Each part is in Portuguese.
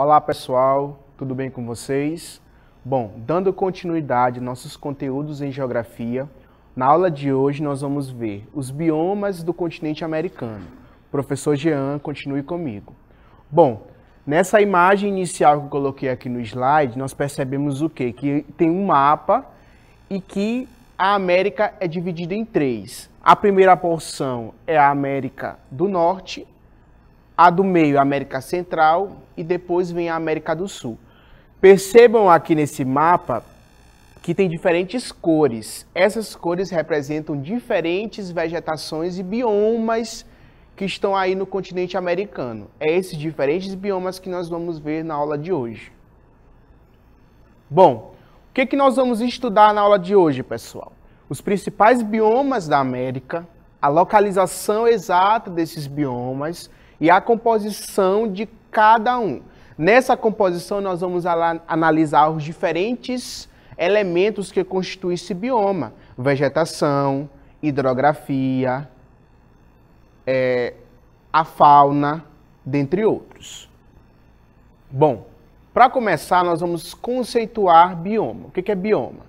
Olá pessoal, tudo bem com vocês? Bom, dando continuidade aos nossos conteúdos em geografia, na aula de hoje nós vamos ver os biomas do continente americano. Professor Jean, continue comigo. Bom, nessa imagem inicial que eu coloquei aqui no slide, nós percebemos o quê? Que tem um mapa e que a América é dividida em três. A primeira porção é a América do Norte, a do meio a América Central e depois vem a América do Sul. Percebam aqui nesse mapa que tem diferentes cores. Essas cores representam diferentes vegetações e biomas que estão aí no continente americano. É esses diferentes biomas que nós vamos ver na aula de hoje. Bom, o que nós vamos estudar na aula de hoje, pessoal? Os principais biomas da América, a localização exata desses biomas e a composição de cada um. Nessa composição, nós vamos analisar os diferentes elementos que constituem esse bioma. Vegetação, hidrografia, a fauna, dentre outros. Bom, para começar, nós vamos conceituar bioma. O que é bioma?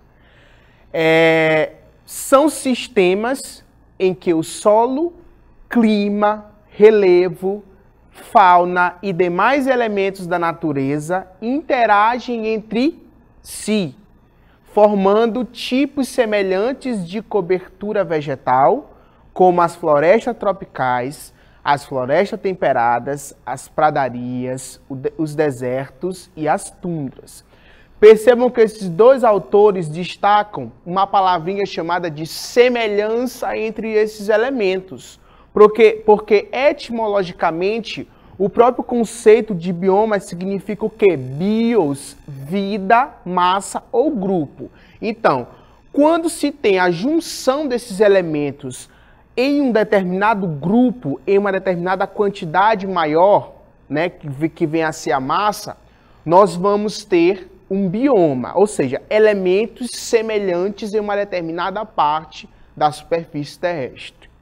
São sistemas em que o solo, clima, relevo, fauna e demais elementos da natureza interagem entre si, formando tipos semelhantes de cobertura vegetal, como as florestas tropicais, as florestas temperadas, as pradarias, os desertos e as tundras. Percebam que esses dois autores destacam uma palavrinha chamada de semelhança entre esses elementos. Porque etimologicamente, o próprio conceito de bioma significa o quê? Bios, vida, massa ou grupo. Então, quando se tem a junção desses elementos em um determinado grupo, em uma determinada quantidade maior, né, que vem a ser a massa, nós vamos ter um bioma, ou seja, elementos semelhantes em uma determinada parte da superfície terrestre.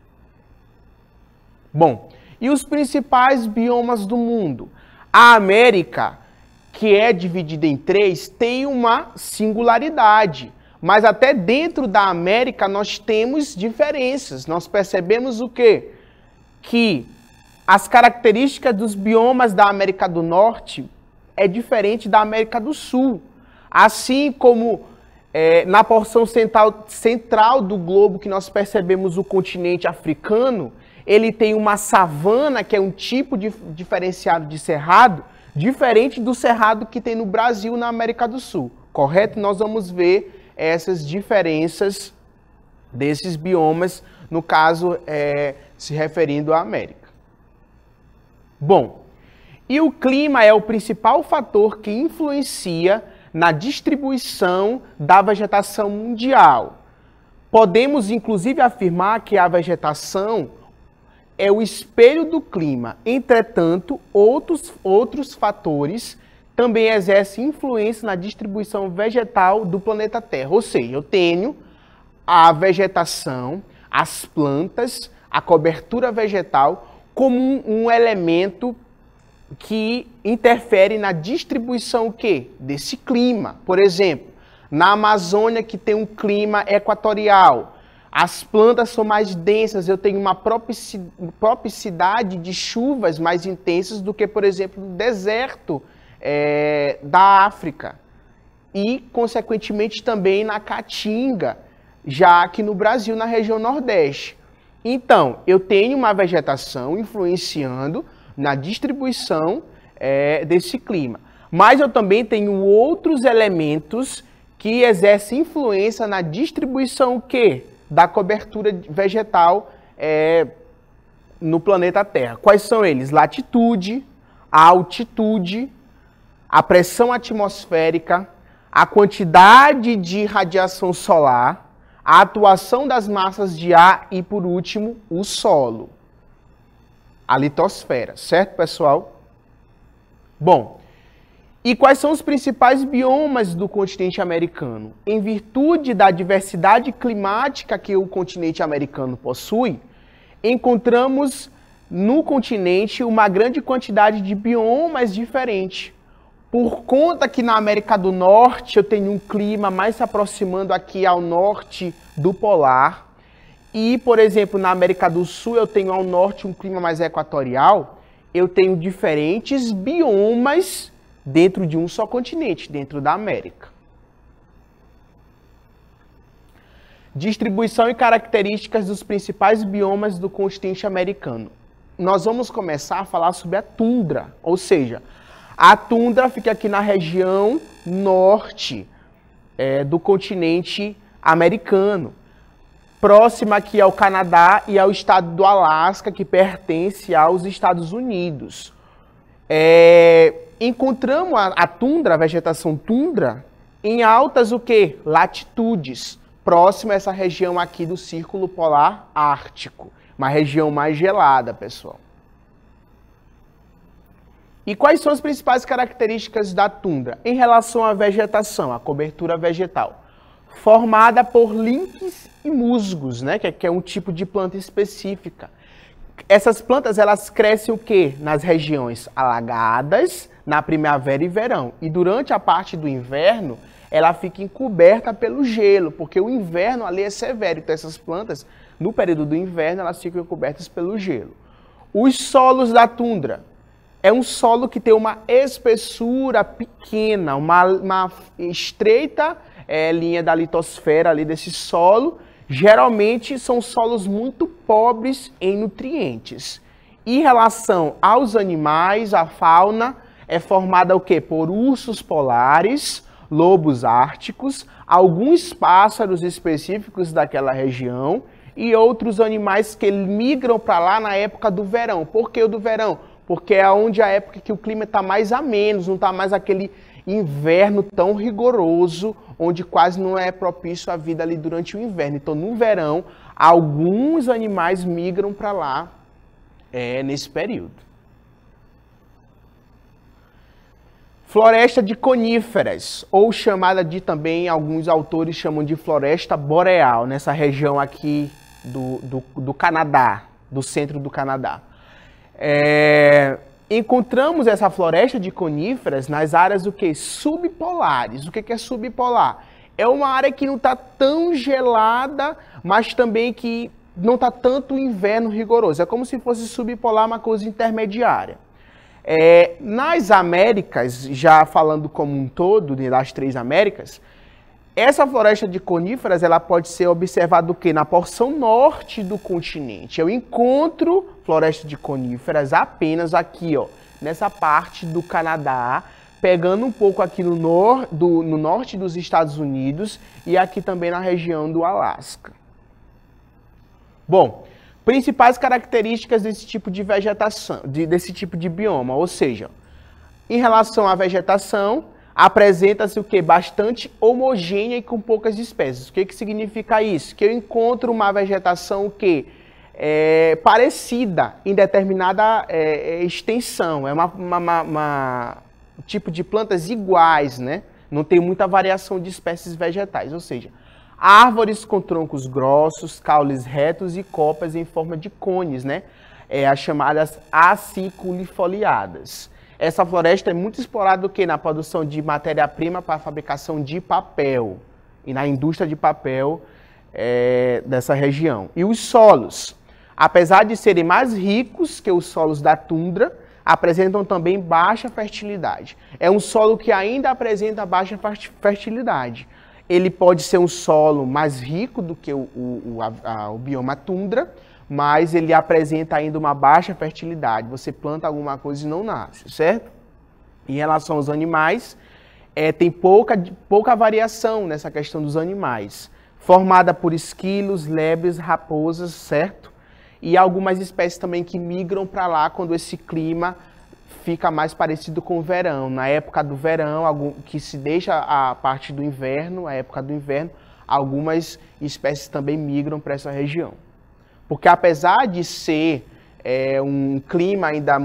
Bom, e os principais biomas do mundo? A América, que é dividida em três, tem uma singularidade. Mas até dentro da América nós temos diferenças. Nós percebemos o quê? Que as características dos biomas da América do Norte é diferente da América do Sul. Assim como na porção central do globo que nós percebemos o continente africano, ele tem uma savana, que é um tipo diferenciado de cerrado, diferente do cerrado que tem no Brasil, na América do Sul. Correto? Nós vamos ver essas diferenças desses biomas, no caso, se referindo à América. Bom, e o clima é o principal fator que influencia na distribuição da vegetação mundial. Podemos, inclusive, afirmar que a vegetação é o espelho do clima. Entretanto, outros fatores também exercem influência na distribuição vegetal do planeta Terra. Ou seja, eu tenho a vegetação, as plantas, a cobertura vegetal como um elemento que interfere na distribuição desse clima. Por exemplo, na Amazônia, que tem um clima equatorial, as plantas são mais densas, eu tenho uma propicidade de chuvas mais intensas do que, por exemplo, no deserto da África. E, consequentemente, também na Caatinga, já aqui no Brasil, na região Nordeste. Então, eu tenho uma vegetação influenciando na distribuição desse clima. Mas eu também tenho outros elementos que exercem influência na distribuição da cobertura vegetal no planeta Terra. Quais são eles? Latitude, a altitude, a pressão atmosférica, a quantidade de radiação solar, a atuação das massas de ar e, por último, o solo, a litosfera. Certo, pessoal? Bom, e quais são os principais biomas do continente americano? Em virtude da diversidade climática que o continente americano possui, encontramos no continente uma grande quantidade de biomas diferentes. Por conta que na América do Norte eu tenho um clima mais se aproximando aqui ao norte do polar, e, por exemplo, na América do Sul eu tenho ao norte um clima mais equatorial, eu tenho diferentes biomas dentro de um só continente, dentro da América. Distribuição e características dos principais biomas do continente americano. Nós vamos começar a falar sobre a tundra, ou seja, a tundra fica aqui na região norte do continente americano, próxima aqui ao Canadá e ao estado do Alasca, que pertence aos Estados Unidos. Encontramos a tundra, a vegetação tundra, em altas o quê? Latitudes, próximo a essa região aqui do Círculo Polar Ártico, uma região mais gelada, pessoal. E quais são as principais características da tundra em relação à vegetação, à cobertura vegetal? Formada por líquens e musgos, né? Que é um tipo de planta específica. Essas plantas, elas crescem o quê? Nas regiões alagadas, na primavera e verão. E durante a parte do inverno, ela fica encoberta pelo gelo, porque o inverno ali é severo. Então essas plantas, no período do inverno, elas ficam cobertas pelo gelo. Os solos da tundra. É um solo que tem uma espessura pequena, uma estreita linha da litosfera ali desse solo. Geralmente são solos muito pobres em nutrientes. Em relação aos animais, a fauna é formada o quê? Por ursos polares, lobos árticos, alguns pássaros específicos daquela região e outros animais que migram para lá na época do verão. Por que o do verão? Porque é onde a época que o clima está mais ameno, não está mais aquele inverno tão rigoroso, onde quase não é propício a vida ali durante o inverno. Então, no verão, alguns animais migram para lá nesse período. Floresta de coníferas, ou chamada de também, alguns autores chamam de floresta boreal, nessa região aqui do Canadá, do centro do Canadá. Encontramos essa floresta de coníferas nas áreas o quê? Subpolares. O que é subpolar? É uma área que não está tão gelada, mas também que não está tanto inverno rigoroso. É como se fosse subpolar, uma coisa intermediária. Nas Américas, já falando como um todo, das 3 Américas, essa floresta de coníferas ela pode ser observada o quê? Na porção norte do continente. Eu encontro floresta de coníferas apenas aqui, ó, nessa parte do Canadá, pegando um pouco aqui no norte dos Estados Unidos e aqui também na região do Alasca. Bom, principais características desse tipo de vegetação, desse tipo de bioma, ou seja, em relação à vegetação, apresenta-se o que? Bastante homogênea e com poucas espécies. O que significa isso? Que eu encontro uma vegetação que parecida em determinada extensão. É um tipo de plantas iguais, né? Não tem muita variação de espécies vegetais. Ou seja, árvores com troncos grossos, caules retos e copas em forma de cones, né? As chamadas aciculifoliadas. Essa floresta é muito explorada na produção de matéria-prima para a fabricação de papel e na indústria de papel dessa região. E os solos, apesar de serem mais ricos que os solos da tundra, apresentam também baixa fertilidade. É um solo que ainda apresenta baixa fertilidade. Ele pode ser um solo mais rico do que o bioma tundra, mas ele apresenta ainda uma baixa fertilidade. Você planta alguma coisa e não nasce, certo? Em relação aos animais, tem pouca variação nessa questão dos animais. Formada por esquilos, lebres, raposas, certo? E algumas espécies também que migram para lá quando esse clima fica mais parecido com o verão. Na época do verão, que se deixa a parte do inverno, a época do inverno, algumas espécies também migram para essa região. Porque apesar de ser um clima ainda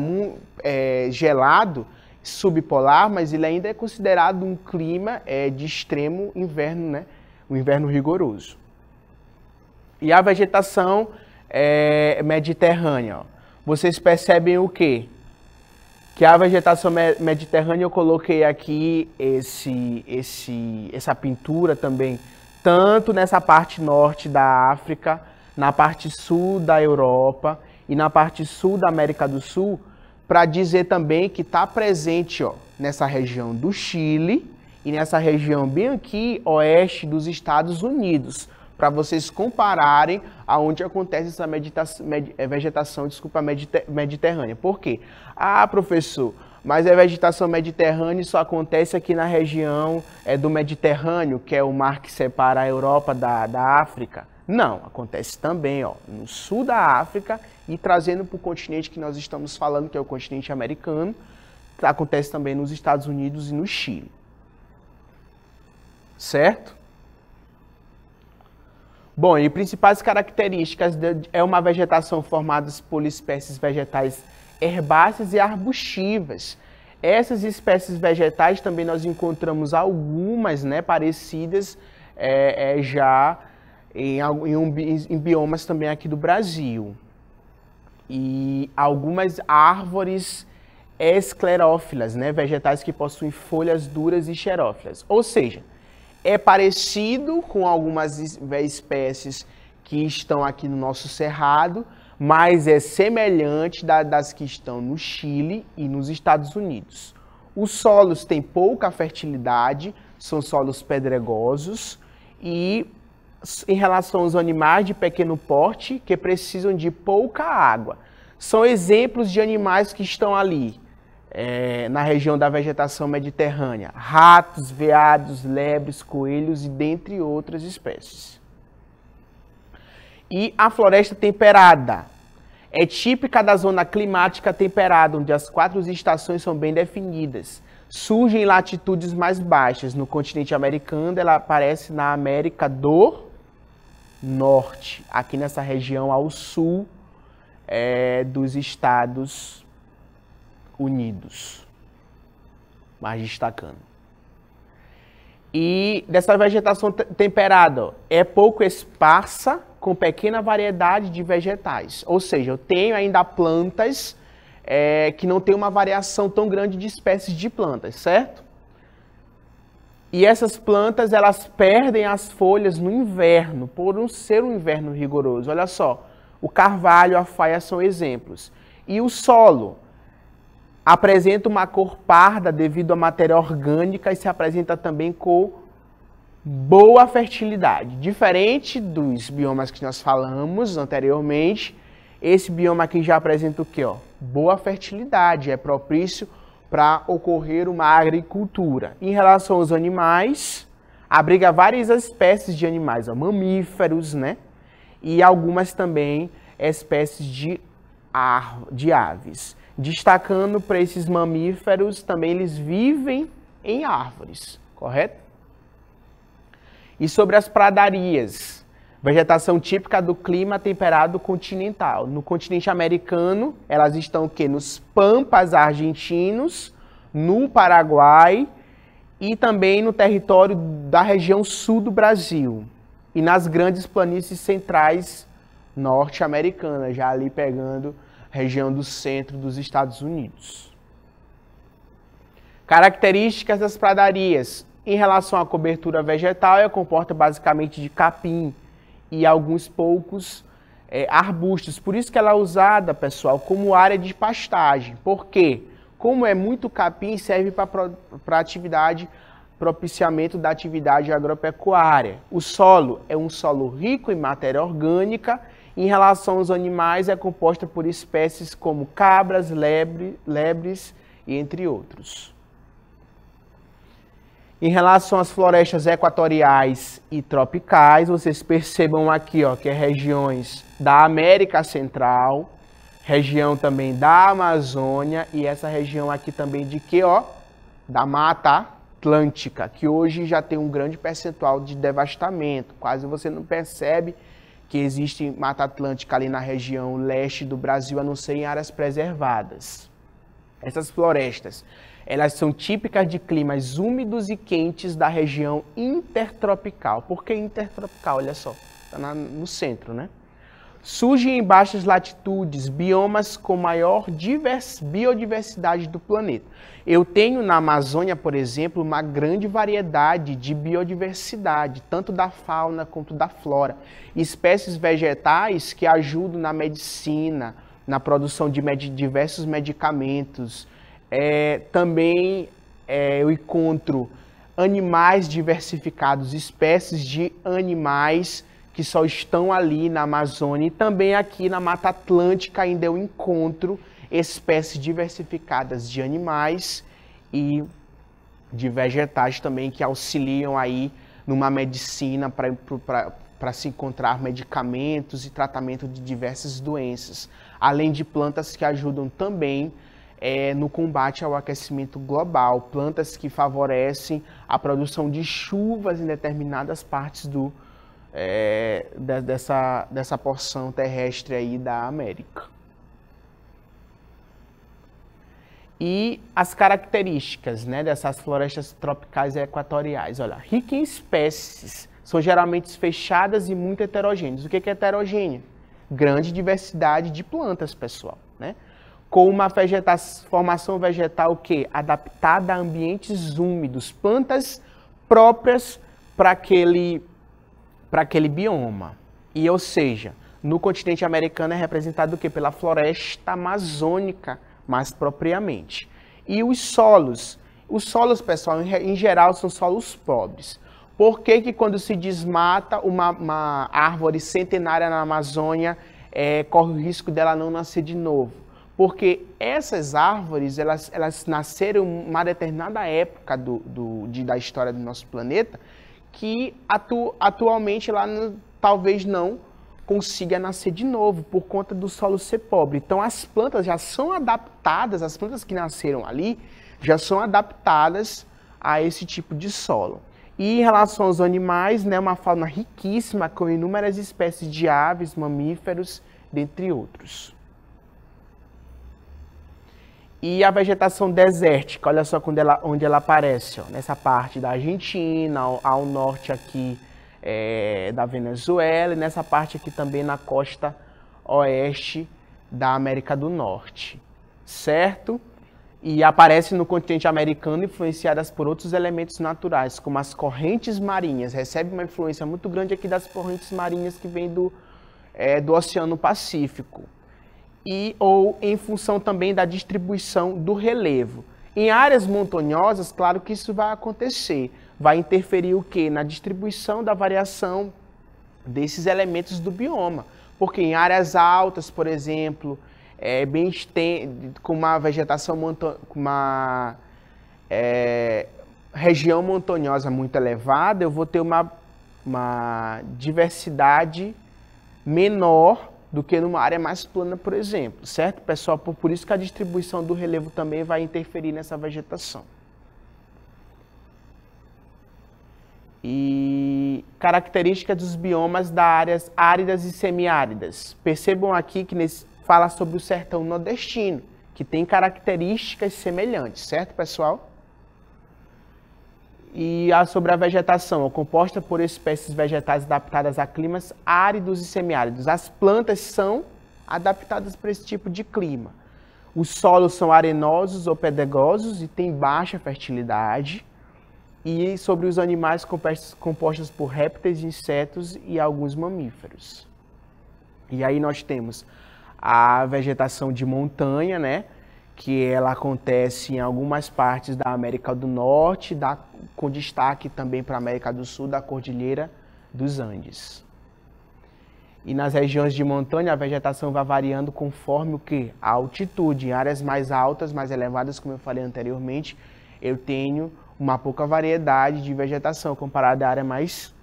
gelado, subpolar, mas ele ainda é considerado um clima de extremo inverno, né? Um inverno rigoroso. E a vegetação mediterrânea, ó. Vocês percebem o quê? Que a vegetação mediterrânea, eu coloquei aqui essa pintura também, tanto nessa parte norte da África, na parte sul da Europa e na parte sul da América do Sul, para dizer também que está presente, ó, nessa região do Chile e nessa região bem aqui, oeste dos Estados Unidos, para vocês compararem aonde acontece essa vegetação, mediterrânea. Por quê? Ah, professor, mas a vegetação mediterrânea só acontece aqui na região do Mediterrâneo, que é o mar que separa a Europa da África. Não, acontece também, ó, no sul da África e trazendo para o continente que nós estamos falando, que é o continente americano, acontece também nos Estados Unidos e no Chile. Certo? Bom, e principais características é uma vegetação formada por espécies vegetais herbáceas e arbustivas. Essas espécies vegetais também nós encontramos algumas, né, parecidas já em biomas também aqui do Brasil. E algumas árvores esclerófilas, né, vegetais que possuem folhas duras e xerófilas. Ou seja, é parecido com algumas espécies que estão aqui no nosso cerrado, mas é semelhante das que estão no Chile e nos Estados Unidos. Os solos têm pouca fertilidade, são solos pedregosos e em relação aos animais de pequeno porte que precisam de pouca água. São exemplos de animais que estão ali. Na região da vegetação mediterrânea, ratos, veados, lebres, coelhos e dentre outras espécies. E a floresta temperada é típica da zona climática temperada, onde as 4 estações são bem definidas. Surge em latitudes mais baixas. No continente americano, ela aparece na América do Norte, aqui nessa região ao sul dos Estados Unidos, mais destacando. E dessa vegetação temperada, é pouco esparsa, com pequena variedade de vegetais. Ou seja, eu tenho ainda plantas que não tem uma variação tão grande de espécies de plantas, certo? E essas plantas, elas perdem as folhas no inverno, por não ser um inverno rigoroso. Olha só, o carvalho, a faia são exemplos. E o solo apresenta uma cor parda devido à matéria orgânica e se apresenta também com boa fertilidade. Diferente dos biomas que nós falamos anteriormente, esse bioma aqui já apresenta o quê? Ó? Boa fertilidade, é propício para ocorrer uma agricultura. Em relação aos animais, abriga várias espécies de animais, ó, mamíferos, né? E algumas também espécies de aves. Destacando para esses mamíferos, também eles vivem em árvores, correto? E sobre as pradarias, vegetação típica do clima temperado continental. No continente americano, elas estão o quê? Nos pampas argentinos, no Paraguai e também no território da região sul do Brasil e nas grandes planícies centrais norte-americanas, já ali pegando região do centro dos Estados Unidos. Características das pradarias. Em relação à cobertura vegetal, ela comporta basicamente de capim e alguns poucos arbustos. Por isso que ela é usada, pessoal, como área de pastagem. Por quê? Como é muito capim, serve para atividade, propiciamento da atividade agropecuária. O solo é um solo rico em matéria orgânica. Em relação aos animais, é composta por espécies como cabras, lebres e entre outros. Em relação às florestas equatoriais e tropicais, vocês percebam aqui, ó, que é regiões da América Central, região também da Amazônia e essa região aqui também de quê, ó? Da Mata Atlântica, que hoje já tem um grande percentual de devastamento. Quase você não percebe que existe Mata Atlântica ali na região leste do Brasil, a não ser em áreas preservadas. Essas florestas, elas são típicas de climas úmidos e quentes da região intertropical. Por que intertropical? Olha só, está no centro, né? Surgem em baixas latitudes biomas com maior biodiversidade do planeta. Eu tenho na Amazônia, por exemplo, uma grande variedade de biodiversidade, tanto da fauna quanto da flora. Espécies vegetais que ajudam na medicina, na produção de diversos medicamentos. Também eu encontro animais diversificados, espécies de animais que só estão ali na Amazônia, e também aqui na Mata Atlântica ainda eu encontro espécies diversificadas de animais e de vegetais também que auxiliam aí numa medicina para se encontrar medicamentos e tratamento de diversas doenças, além de plantas que ajudam também no combate ao aquecimento global, plantas que favorecem a produção de chuvas em determinadas partes dessa porção terrestre aí da América. E as características, né, dessas florestas tropicais e equatoriais, olha, rica em espécies, são geralmente fechadas e muito heterogêneas. O que é heterogêneo? Grande diversidade de plantas, pessoal, né? Com uma formação vegetal que adaptada a ambientes úmidos, plantas próprias para aquele bioma. E, ou seja, no continente americano é representado o quê? Pela floresta amazônica, mais propriamente. E os solos? Os solos, pessoal, em geral, são solos pobres. Por que que quando se desmata uma árvore centenária na Amazônia, corre o risco dela não nascer de novo? Porque essas árvores, elas nasceram em uma determinada época da história do nosso planeta, que atualmente ela talvez não consiga nascer de novo, por conta do solo ser pobre. Então as plantas já são adaptadas, as plantas que nasceram ali, já são adaptadas a esse tipo de solo. E em relação aos animais, né, uma fauna riquíssima, com inúmeras espécies de aves, mamíferos, dentre outros. E a vegetação desértica, olha só onde ela aparece, ó, nessa parte da Argentina, ao norte aqui da Venezuela, e nessa parte aqui também na costa oeste da América do Norte, certo? E aparece no continente americano influenciadas por outros elementos naturais, como as correntes marinhas. Recebe uma influência muito grande aqui das correntes marinhas que vêm do Oceano Pacífico. Ou em função também da distribuição do relevo. Em áreas montanhosas, claro que isso vai acontecer. Vai interferir o quê? Na distribuição da variação desses elementos do bioma. Porque em áreas altas, por exemplo, com uma vegetação, com uma região montanhosa muito elevada, eu vou ter uma diversidade menor do que numa área mais plana, por exemplo, certo, pessoal? Por isso que a distribuição do relevo também vai interferir nessa vegetação. E características dos biomas das áreas áridas e semiáridas. Percebam aqui que fala sobre o sertão nordestino, que tem características semelhantes, certo, pessoal? E sobre a vegetação, composta por espécies vegetais adaptadas a climas áridos e semiáridos. As plantas são adaptadas para esse tipo de clima. Os solos são arenosos ou pedregosos e têm baixa fertilidade. E sobre os animais compostos por répteis, insetos e alguns mamíferos. E aí nós temos a vegetação de montanha, né? Que ela acontece em algumas partes da América do Norte, com destaque também para a América do Sul, da Cordilheira dos Andes. E nas regiões de montanha, a vegetação vai variando conforme o quê? A altitude. Em áreas mais altas, mais elevadas, como eu falei anteriormente, eu tenho uma pouca variedade de vegetação comparada a áreas mais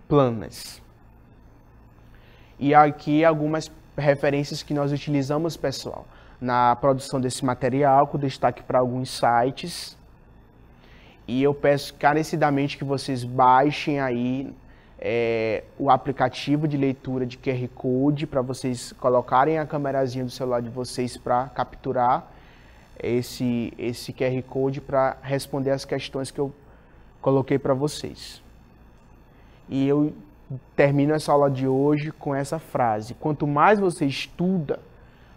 planas. E aqui algumas referências que nós utilizamos, pessoal, na produção desse material, com destaque para alguns sites. E eu peço encarecidamente que vocês baixem aí o aplicativo de leitura de QR Code, para vocês colocarem a câmerazinha do celular de vocês para capturar esse QR Code para responder as questões que eu coloquei para vocês. E eu termino essa aula de hoje com essa frase: quanto mais você estuda,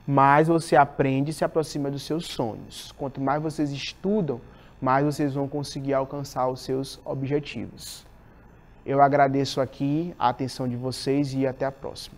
mais você aprende e se aproxima dos seus sonhos. Quanto mais vocês estudam, mais vocês vão conseguir alcançar os seus objetivos. Eu agradeço aqui a atenção de vocês e até a próxima.